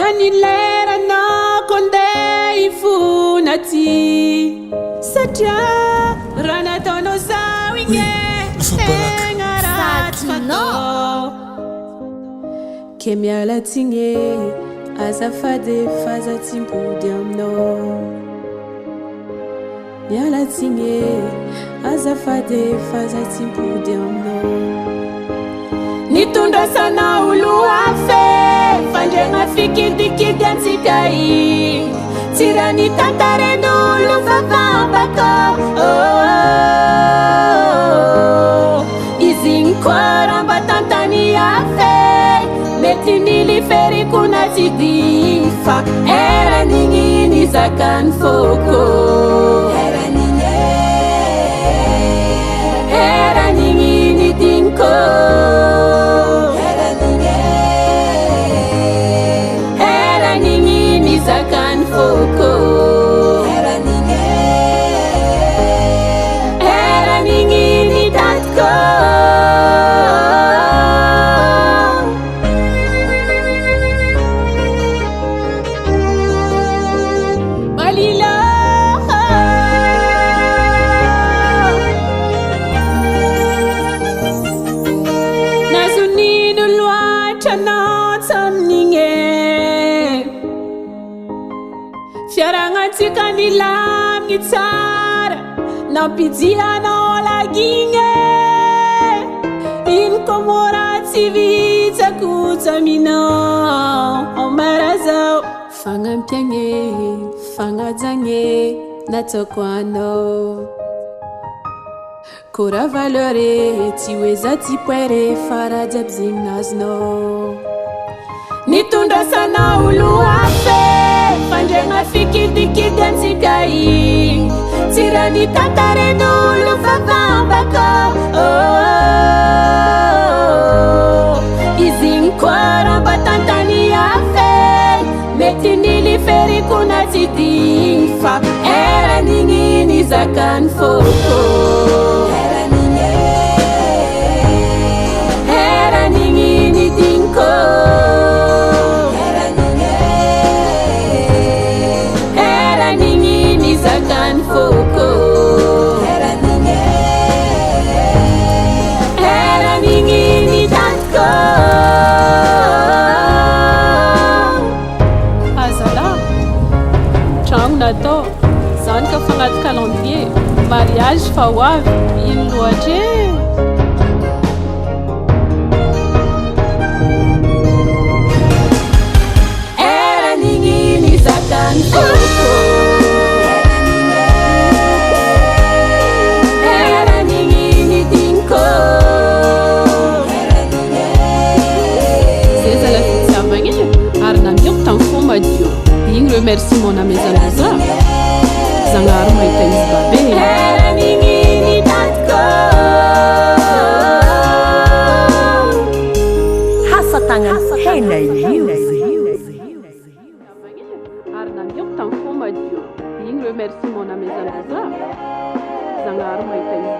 Danilerana konde ifunati Satya rana tono sawinge Engarat fato Kemiala tinge azafade faza timpudi amno Miala tinge azafade faza timpudi amno Nitunda sana ulu afe Fanjenga fikidikidi antikai Tirani tantare nulu vavambako Izinkwara tantani afe Metinili feri kuna tidifa Era ningini zakan foko Era ningini dinko Zakan foko Era ningini datko Balila Nazuni dulwa chana tamninge Fiaranga tikani lam gitsara Na pidia na ola ginge In komora tivita kutamina Omarazao Fangampiange Fangadzange Natokwano Kora valore Tiweza tipwere Faradabzing nazno Nitunda sana ulu afe Fanjenga fikidikidi antikai Tirani tantare nulu vavambako Izinkwara tantani afe Metinili feri kuna tidinfa Era ningini zakan foko Era ningini dinko Zakan foko Era ningini datko Azala Tragno natao Zany ka fagnaty calendrier Mariage fa hoavy Ino loatra Era ningini zakan foko Igny remerciement na mezanaza Zagnahary mahita izy babe Era ningini datko Hasatagnany hena io Ary namioko tamin'ny fo madio Igny remerciement na mezanaza Zagnahary mahita izy